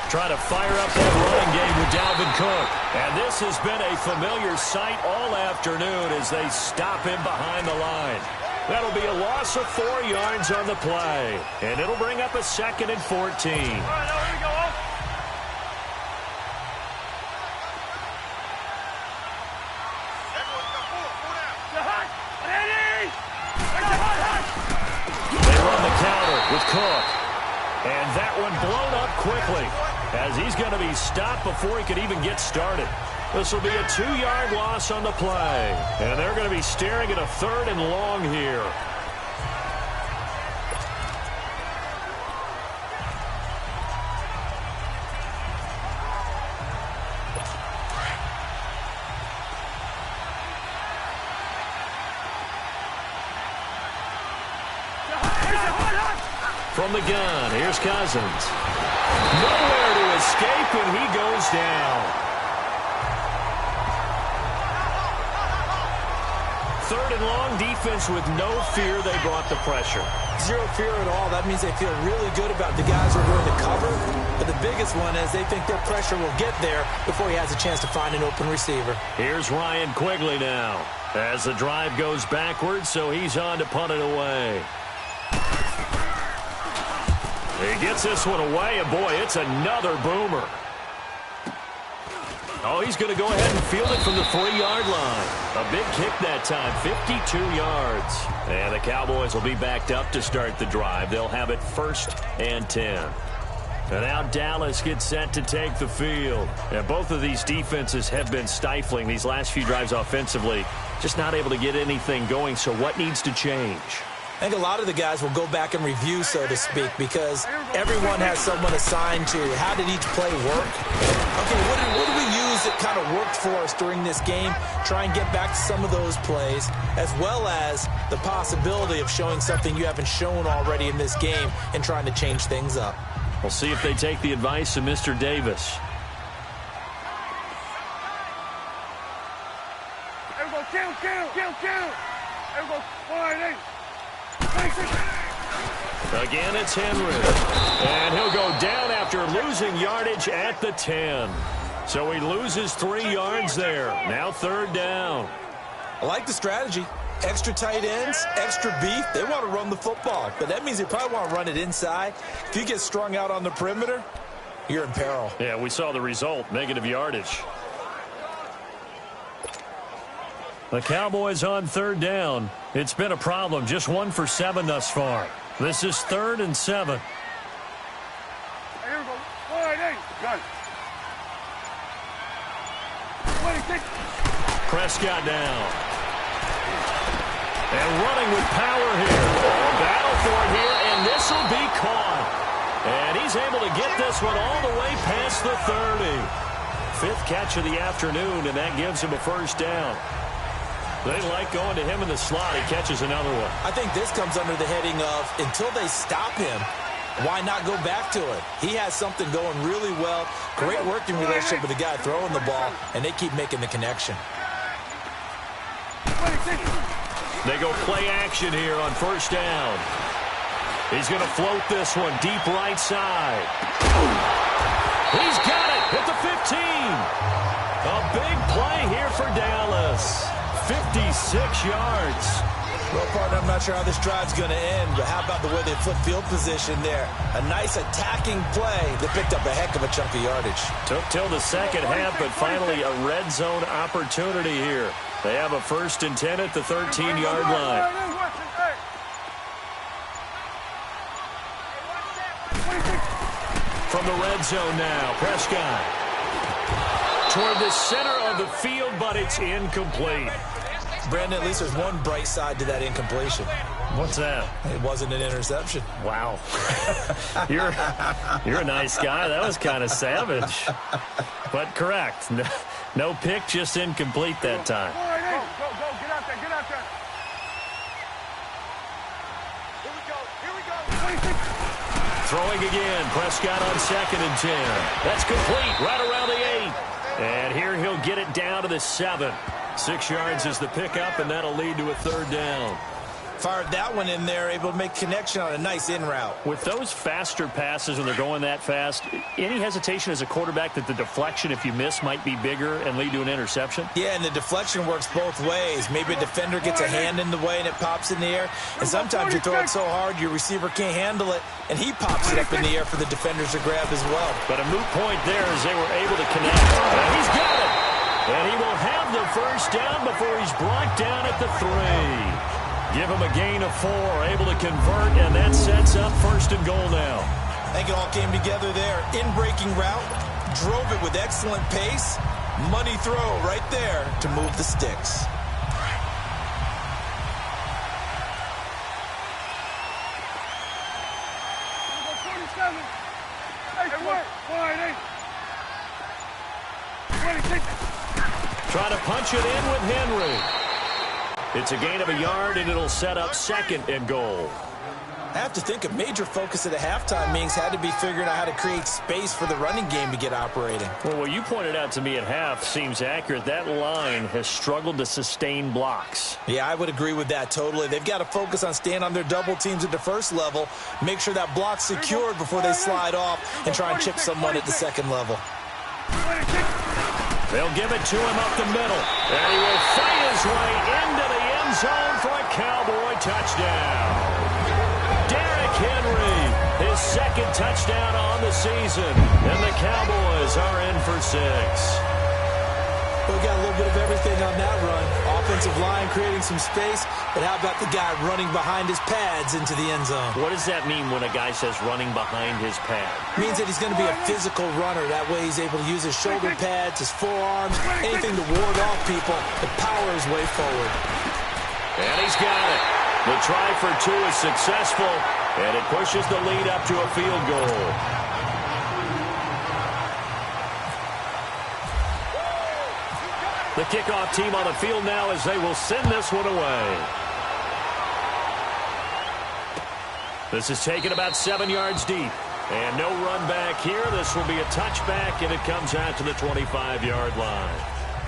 Trying to fire up that running game with Dalvin Cook. And this has been a familiar sight all afternoon as they stop him behind the line. That'll be a loss of 4 yards on the play. And it'll bring up a 2nd and 14. All right, here we go. They run the counter with Cook. And that one blown up quickly as he's going to be stopped before he could even get started. This will be a 2-yard loss on the play. And they're going to be staring at a 3rd and long here. From the gun, here's Cousins. Nowhere to escape, and he goes down. 3rd and long, defense with no fear. They brought the pressure. Zero fear at all. That means they feel really good about the guys who are going to cover. But the biggest one is they think their pressure will get there before he has a chance to find an open receiver. Here's Ryan Quigley now as the drive goes backwards, so he's on to punt it away. He gets this one away, and boy, it's another boomer. Oh, he's going to go ahead and field it from the 3-yard line. A big kick that time, 52 yards. And the Cowboys will be backed up to start the drive. They'll have it 1st and 10. And now Dallas gets set to take the field. And both of these defenses have been stifling these last few drives offensively. Just not able to get anything going, so what needs to change? I think a lot of the guys will go back and review, so to speak, because everyone has someone assigned to how did each play work. Okay, what did we use that kind of worked for us during this game? Try and get back to some of those plays, as well as the possibility of showing something you haven't shown already in this game and trying to change things up. We'll see if they take the advice of Mr. Davis. There we go, kill. There we go, 1-8. Again, it's Henry. And he'll go down after losing yardage at the 10. So he loses 3 yards there. Now 3rd down. I like the strategy. Extra tight ends, extra beef. They want to run the football, but that means they probably want to run it inside. If you get strung out on the perimeter, you're in peril. Yeah, we saw the result, negative yardage. The Cowboys on 3rd down. It's been a problem, just 1 for 7 thus far. This is 3rd and 7. Hey, here we go, 1-8. Got it. 26. Prescott down. And running with power here. Battle for it here, and this will be caught. And he's able to get this one all the way past the 30. 5th catch of the afternoon, and that gives him a 1st down. They like going to him in the slot. He catches another one. I think this comes under the heading of until they stop him, why not go back to it? He has something going really well. Great working relationship with the guy throwing the ball, and they keep making the connection. 26. They go play action here on 1st down. He's going to float this one deep right side. He's got it at the 15. A big play here for Dallas. 56 yards. Well, partner, I'm not sure how this drive's going to end, but how about the way they flip field position there? A nice attacking play that picked up a heck of a chunk of yardage. Took till the 2nd half, but finally a red zone opportunity here. They have a 1st and 10 at the 13-yard line. From the red zone now, Prescott. Toward the center of the field, but it's incomplete. Brandon, at least there's one bright side to that incompletion. What's that? It wasn't an interception. Wow. You're a nice guy. That was kind of savage. But correct. No pick, just incomplete that time. Go, get out there. Here we go. 26. Throwing again, Prescott on 2nd and 10. That's complete, right around the 8. And here he'll get it down to the 7. 6 yards is the pickup, and that'll lead to a 3rd down. Fired that one in there, able to make connection on a nice in route. With those faster passes when they're going that fast, any hesitation as a quarterback that the deflection, if you miss, might be bigger and lead to an interception? Yeah, and the deflection works both ways. Maybe a defender gets a hand in the way and it pops in the air. And sometimes you throw it so hard your receiver can't handle it, and he pops it up in the air for the defenders to grab as well. But a moot point there as they were able to connect. And he's got it! And he will have the 1st down before he's brought down at the 3. Give him a gain of 4, able to convert, and that sets up 1st and goal now. I think it all came together there. In-breaking route, drove it with excellent pace. Money throw right there to move the sticks. Try to punch it in with Henry. It's a gain of a yard, and it'll set up 2nd and goal. I have to think a major focus at the halftime meetings had to be figuring out how to create space for the running game to get operating. Well, what you pointed out to me at half seems accurate. That line has struggled to sustain blocks. Yeah, I would agree with that totally. They've got to focus on staying on their double teams at the 1st level, make sure that block's secured before they slide off and try and chip someone at the 2nd level. They'll give it to him up the middle, and he will fight his way into the end zone for a Cowboy touchdown. Derrick Henry, his 2nd touchdown on the season, and the Cowboys are in for 6. Well, we got a little bit of everything on that run. Offensive line creating some space, but how about the guy running behind his pads into the end zone? What does that mean when a guy says running behind his pad? It means that he's going to be a physical runner. That way he's able to use his shoulder pads, his forearms, anything to ward off people to power his way forward. And he's got it. The try for two is successful, and it pushes the lead up to a field goal. The kickoff team on the field now as they will send this one away. This is taken about 7 yards deep. And no run back here. This will be a touchback, and it comes out to the 25-yard line.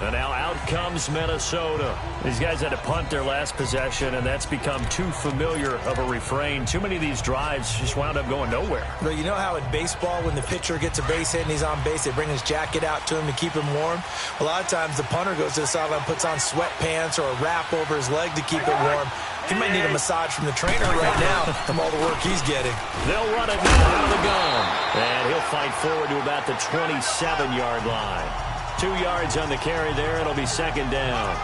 And now out comes Minnesota. These guys had to punt their last possession, and that's become too familiar of a refrain. Too many of these drives just wound up going nowhere. But you know how in baseball, when the pitcher gets a base hit and he's on base, they bring his jacket out to him to keep him warm? A lot of times the punter goes to the sideline, puts on sweatpants or a wrap over his leg to keep it warm. He might need a massage from the trainer right now from all the work he's getting. They'll run it now out of the gun. And he'll fight forward to about the 27-yard line. 2 yards on the carry there. It'll be second down.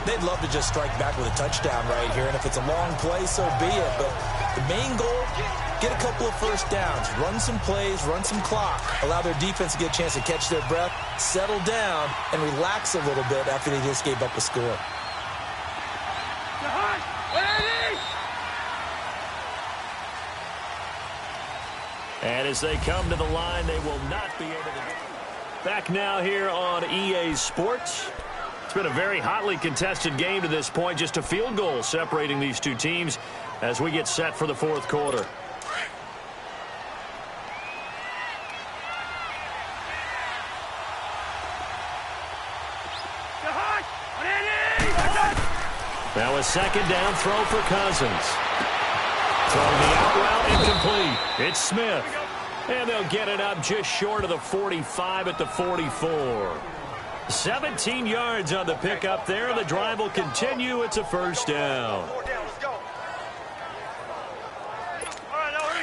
They'd love to just strike back with a touchdown right here, and if it's a long play, so be it. But the main goal, get a couple of first downs, run some plays, run some clock, allow their defense to get a chance to catch their breath, settle down, and relax a little bit after they just gave up a score. And as they come to the line, they will not be able to get it. Back now here on EA Sports. It's been a very hotly contested game to this point. Just a field goal separating these two teams as we get set for the fourth quarter. Now a second down throw for Cousins. Throwing the out route incomplete. It's Smith. And they'll get it up just short of the 45 at the 44. 17 yards on the pickup there. The drive will continue. It's a first down.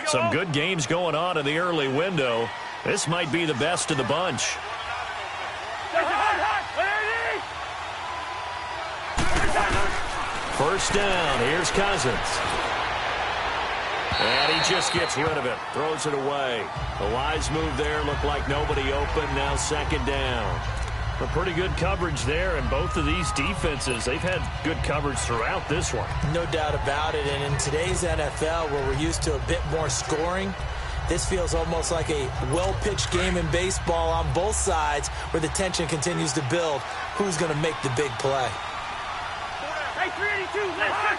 Some good games going on in the early window. This might be the best of the bunch. First down. Here's Cousins. And he just gets rid of it. Throws it away. The wise move there. Looked like nobody open. Now second down. A pretty good coverage there. And both of these defenses, they've had good coverage throughout this one. No doubt about it. And in today's NFL, where we're used to a bit more scoring, this feels almost like a well-pitched game in baseball on both sides where the tension continues to build. Who's going to make the big play? Hey, 382, let's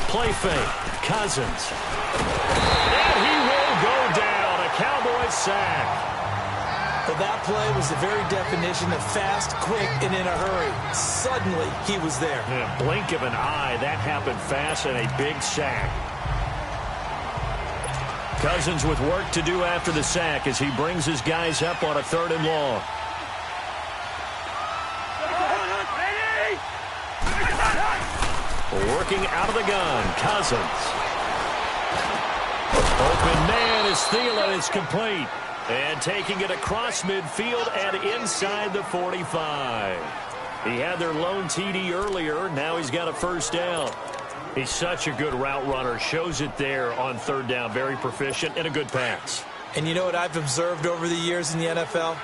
Play fake. Cousins. And he will go down. A Cowboys sack. But that play was the very definition of fast, quick, and in a hurry. Suddenly, he was there. In a blink of an eye, that happened fast, and a big sack. Cousins with work to do after the sack as he brings his guys up on a 3rd and long. Working out of the gun, Cousins. Open man is Thielen. It's complete. And taking it across midfield and inside the 45. He had their lone TD earlier. Now he's got a first down. He's such a good route runner. Shows it there on 3rd down. Very proficient and a good pass. And you know what I've observed over the years in the NFL?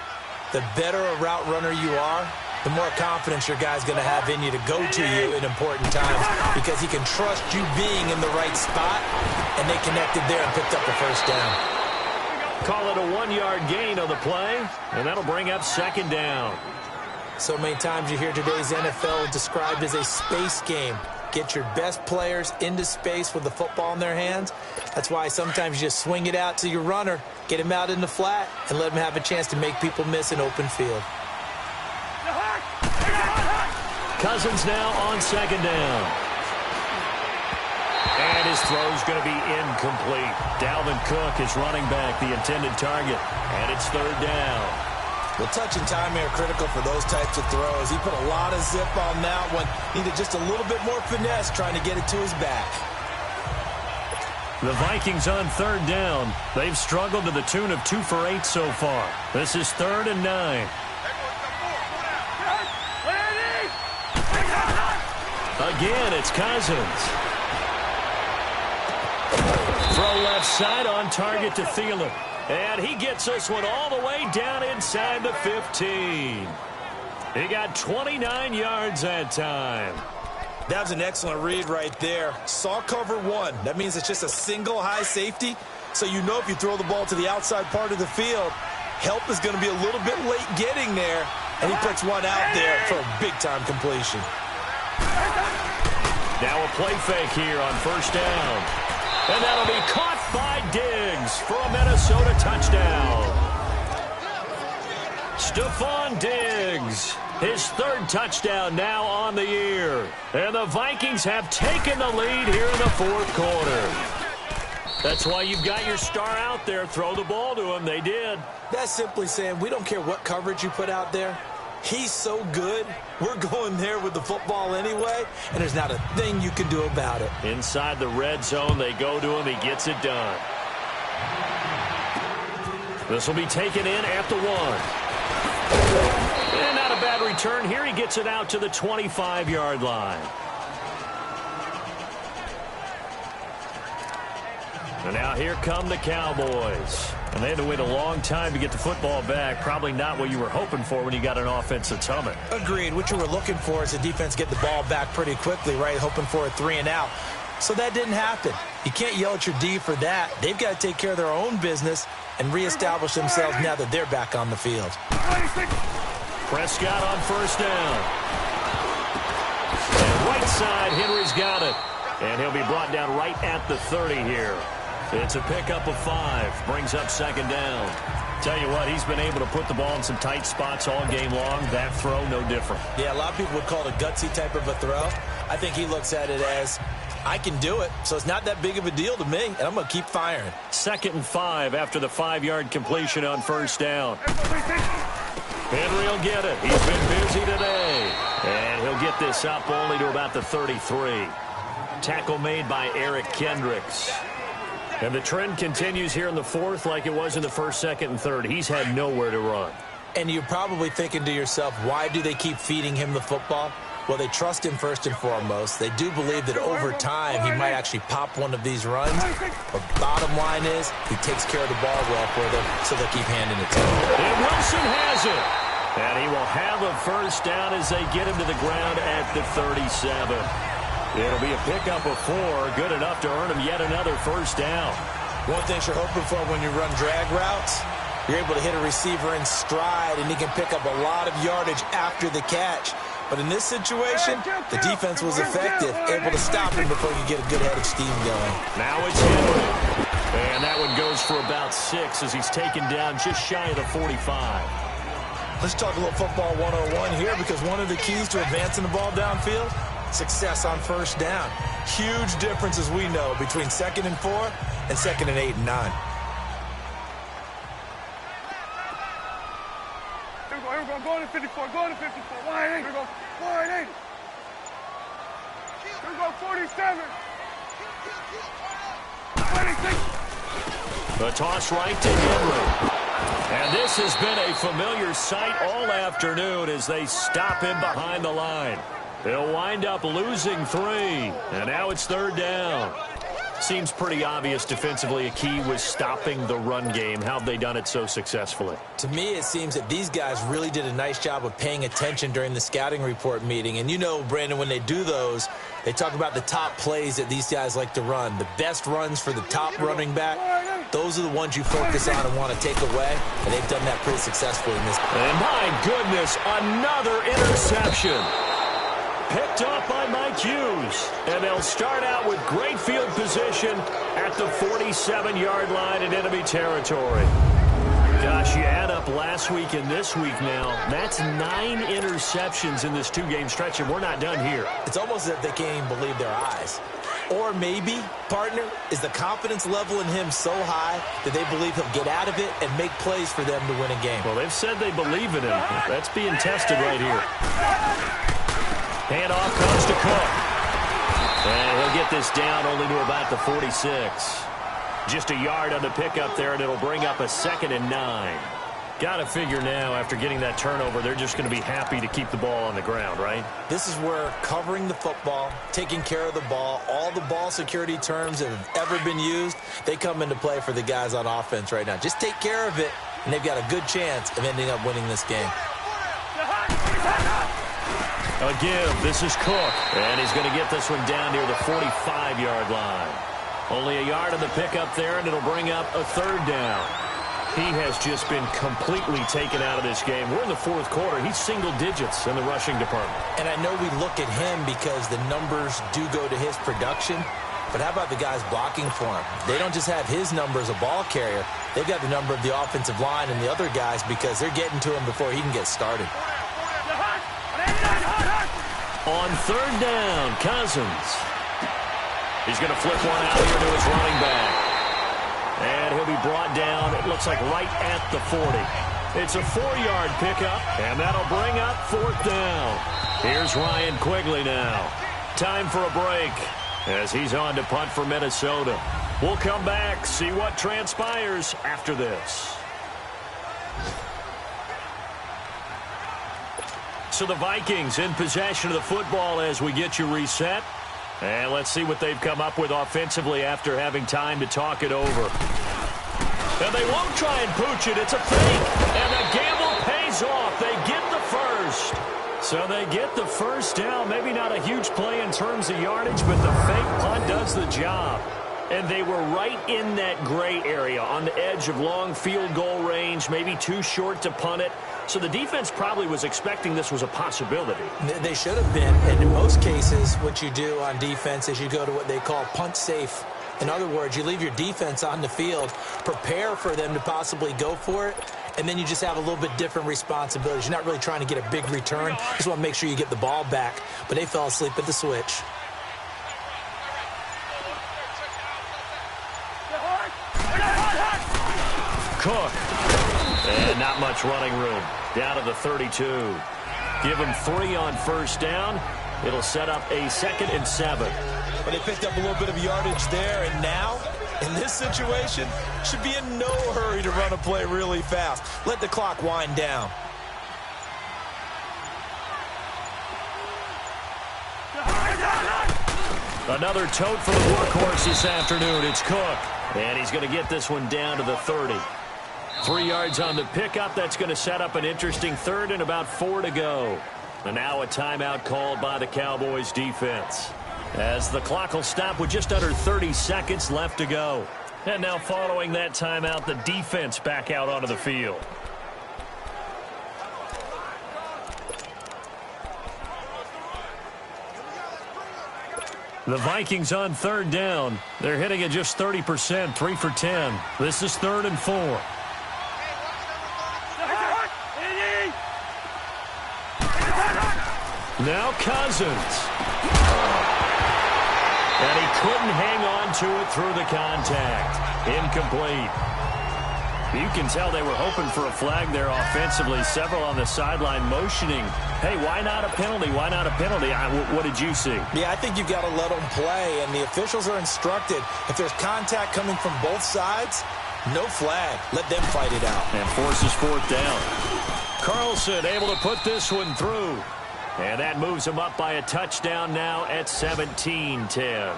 The better a route runner you are, the more confidence your guy's going to have in you to go to you in important times because he can trust you being in the right spot, and they connected there and picked up the first down. Call it a 1-yard gain on the play, and that'll bring up second down. So many times you hear today's NFL described as a space game. Get your best players into space with the football in their hands. That's why sometimes you just swing it out to your runner, get him out in the flat, and let him have a chance to make people miss an open field. Cousins now on second down. And his throw's going to be incomplete. Dalvin Cook is running back, the intended target. And it's 3rd down. Well, touch and timing are critical for those types of throws. He put a lot of zip on that one. Needed just a little bit more finesse trying to get it to his back. The Vikings on third down. They've struggled to the tune of 2 for 8 so far. This is 3rd and 9. Again, it's Cousins. Throw left side on target to Thielen. And he gets this one all the way down inside the 15. He got 29 yards that time. That was an excellent read right there. Saw cover 1. That means it's just a single high safety. So you know if you throw the ball to the outside part of the field, help is going to be a little bit late getting there. And he puts one out there for a big-time completion. Now a play fake here on first down. And that'll be caught by Diggs for a Minnesota touchdown. Stephon Diggs, his 3rd touchdown now on the year. And the Vikings have taken the lead here in the 4th quarter. That's why you've got your star out there. Throw the ball to him. They did. That's simply saying we don't care what coverage you put out there. He's so good, we're going there with the football anyway, and there's not a thing you can do about it. Inside the red zone, they go to him. He gets it done. This will be taken in at the 1. And not a bad return here. He gets it out to the 25-yard line. And now here come the Cowboys. And they had to wait a long time to get the football back. Probably not what you were hoping for when you got an offense that's humming. Agreed. What you were looking for is the defense get the ball back pretty quickly, right? Hoping for a 3 and out. So that didn't happen. You can't yell at your D for that. They've got to take care of their own business and reestablish themselves now that they're back on the field. Prescott on first down. And right side, Henry's got it. And he'll be brought down right at the 30 here. It's a pickup of 5. Brings up 2nd down. Tell you what, he's been able to put the ball in some tight spots all game long. That throw, no different. Yeah, a lot of people would call it a gutsy type of a throw. I think he looks at it as, I can do it, so it's not that big of a deal to me, and I'm going to keep firing. 2nd and 5 after the 5-yard completion on first down. Henry will get it. He's been busy today. And he'll get this up only to about the 33. Tackle made by Eric Kendricks. And the trend continues here in the 4th like it was in the 1st, 2nd, and 3rd. He's had nowhere to run. And you're probably thinking to yourself, why do they keep feeding him the football? Well, they trust him first and foremost. They do believe that over time he might actually pop one of these runs. But bottom line is he takes care of the ball well for them, so they'll keep handing it to him. And Wilson has it. And he will have a first down as they get him to the ground at the 37. It'll be a pickup of 4, good enough to earn him yet another first down. One thing you're hoping for when you run drag routes, you're able to hit a receiver in stride, and he can pick up a lot of yardage after the catch. But in this situation, the defense was effective, able to stop him before you get a good head of steam going. Now it's Henry. And that one goes for about 6 as he's taken down just shy of the 45. Let's talk a little football 101 here, because one of the keys to advancing the ball downfield, success on first down. Huge difference, as we know, between 2nd and 4 and 2nd and 8 and 9. Here we go, go to 54, go to 54, wide 8, here we go, wide 8. Here we go, 47. 26. The toss right to Henry. And this has been a familiar sight all afternoon as they stop him behind the line. They'll wind up losing 3, and now it's 3rd down. Seems pretty obvious defensively a key was stopping the run game. How have they done it so successfully? To me, it seems that these guys really did a nice job of paying attention during the scouting report meeting. And you know, Brandon, when they do those, they talk about the top plays that these guys like to run. The best runs for the top running back, those are the ones you focus on and want to take away. And they've done that pretty successfully in this. And my goodness, another interception. Picked off by Mike Hughes. And they'll start out with great field position at the 47-yard line in enemy territory. Gosh, you add up last week and this week now. That's 9 interceptions in this 2-game stretch, and we're not done here. It's almost as if they can't even believe their eyes. Or maybe, partner, is the confidence level in him so high that they believe he'll get out of it and make plays for them to win a game. Well, they've said they believe in him. That's being tested right here. Handoff comes to Cook. And he'll get this down only to about the 46. Just a yard on the pickup there, and it'll bring up a 2nd and 9. Got to figure now, after getting that turnover, they're just going to be happy to keep the ball on the ground, right? This is where covering the football, taking care of the ball, all the ball security terms that have ever been used, they come into play for the guys on offense right now. Just take care of it, and they've got a good chance of ending up winning this game. A give. This is Cook, and he's going to get this one down near the 45-yard line. Only a yard on the pickup there, and it'll bring up a 3rd down. He has just been completely taken out of this game. We're in the 4th quarter. He's single digits in the rushing department. And I know we look at him because the numbers do go to his production, but how about the guys blocking for him? They don't just have his number as a ball carrier. They've got the number of the offensive line and the other guys because they're getting to him before he can get started. On 3rd down, Cousins. He's going to flip one out here to his running back. And he'll be brought down, it looks like right at the 40. It's a 4-yard pickup, and that'll bring up 4th down. Here's Ryan Quigley now. Time for a break as he's on to punt for Minnesota. We'll come back, see what transpires after this. So the Vikings in possession of the football as we get you reset. And let's see what they've come up with offensively after having time to talk it over. And they won't try and pooch it. It's a fake. And the gamble pays off. They get the first. So they get the first down. Maybe not a huge play in terms of yardage, but the fake punt does the job. And they were right in that gray area on the edge of long field goal range, maybe too short to punt it. So the defense probably was expecting this was a possibility. They should have been. And in most cases, what you do on defense is you go to what they call punt safe. In other words, you leave your defense on the field, prepare for them to possibly go for it, and then you just have a little bit different responsibilities. You're not really trying to get a big return. Just want to make sure you get the ball back. But they fell asleep at the switch. Cook. And not much running room. Down to the 32. Give him 3 on 1st down. It'll set up a 2nd and 7. But they picked up a little bit of yardage there, and now, in this situation, should be in no hurry to run a play really fast. Let the clock wind down. Another tote for the workhorse this afternoon. It's Cook. And he's going to get this one down to the 30. 3 yards on the pickup. That's going to set up an interesting 3rd and about 4 to go. And now a timeout called by the Cowboys defense, as the clock will stop with just under 30 seconds left to go. And now following that timeout, the defense back out onto the field. The Vikings on 3rd down. They're hitting at just 30%, 3 for 10. This is 3rd and 4. Now Cousins. And he couldn't hang on to it through the contact. Incomplete. You can tell they were hoping for a flag there offensively. Several on the sideline motioning, hey, why not a penalty? Why not a penalty? What did you see? Yeah, I think you've got to let them play, and the officials are instructed, if there's contact coming from both sides, no flag. Let them fight it out. And forces 4th down. Carlson able to put this one through. And that moves him up by a touchdown now at 17-10.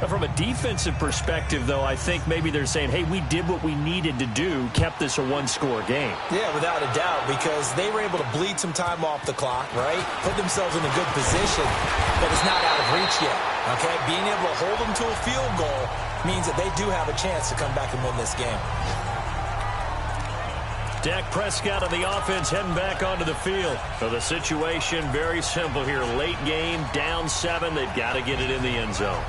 From a defensive perspective, though, I think maybe they're saying, hey, we did what we needed to do, kept this a 1-score game. Yeah, without a doubt, because they were able to bleed some time off the clock, right? Put themselves in a good position, but it's not out of reach yet, okay? Being able to hold them to a field goal means that they do have a chance to come back and win this game. Dak Prescott of the offense heading back onto the field. So the situation very simple here. Late game, down 7. They've got to get it in the end zone.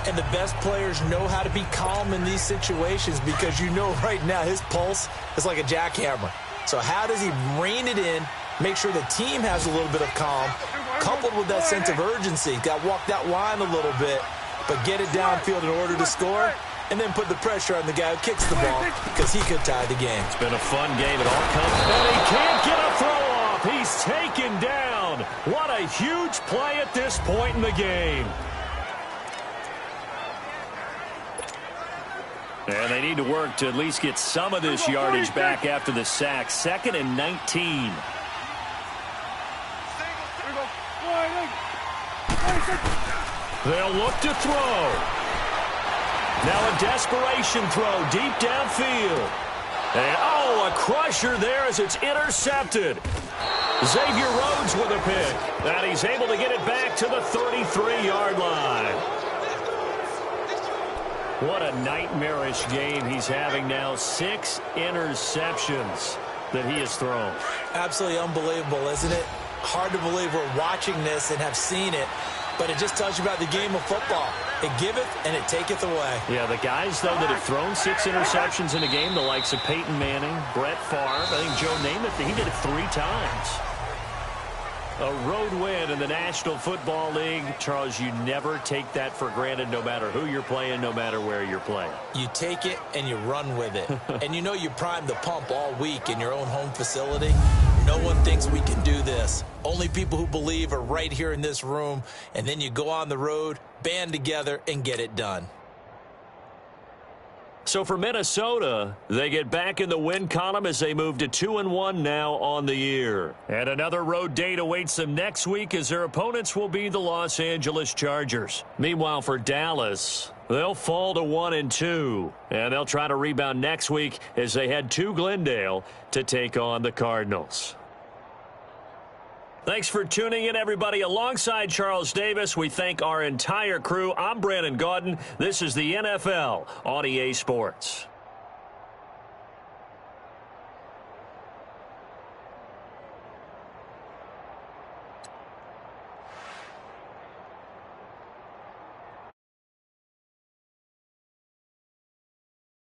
And the best players know how to be calm in these situations because you know right now his pulse is like a jackhammer. So how does he rein it in, make sure the team has a little bit of calm, coupled with that sense of urgency? Got to walk that line a little bit, but get it downfield in order to score, and then put the pressure on the guy who kicks the ball because he could tie the game. It's been a fun game. It all comes. And he can't get a throw off. He's taken down. What a huge play at this point in the game. And they need to work to at least get some of this yardage back after the sack. 2nd and 19. They'll look to throw. Now a desperation throw deep downfield. And, a crusher there as it's intercepted. Xavier Rhodes with a pick. And he's able to get it back to the 33-yard line. What a nightmarish game he's having now. 6 interceptions that he has thrown. Absolutely unbelievable, isn't it? Hard to believe we're watching this and have seen it, but it just tells you about the game of football. It giveth and it taketh away. Yeah, the guys, though, that have thrown 6 interceptions in a game, the likes of Peyton Manning, Brett Favre, I think Joe Namath, he did it 3 times. A road win in the National Football League. Charles, you never take that for granted no matter who you're playing, no matter where you're playing. You take it and you run with it. And you know you primed the pump all week in your own home facility. No one thinks we can do this. Only people who believe are right here in this room. And then you go on the road, band together, and get it done. So for Minnesota, they get back in the win column as they move to 2-1 now on the year. And another road date awaits them next week as their opponents will be the Los Angeles Chargers. Meanwhile, for Dallas, they'll fall to 1-2. And they'll try to rebound next week as they head to Glendale to take on the Cardinals. Thanks for tuning in, everybody. Alongside Charles Davis, we thank our entire crew. I'm Brandon Gaudin. This is the NFL on EA Sports.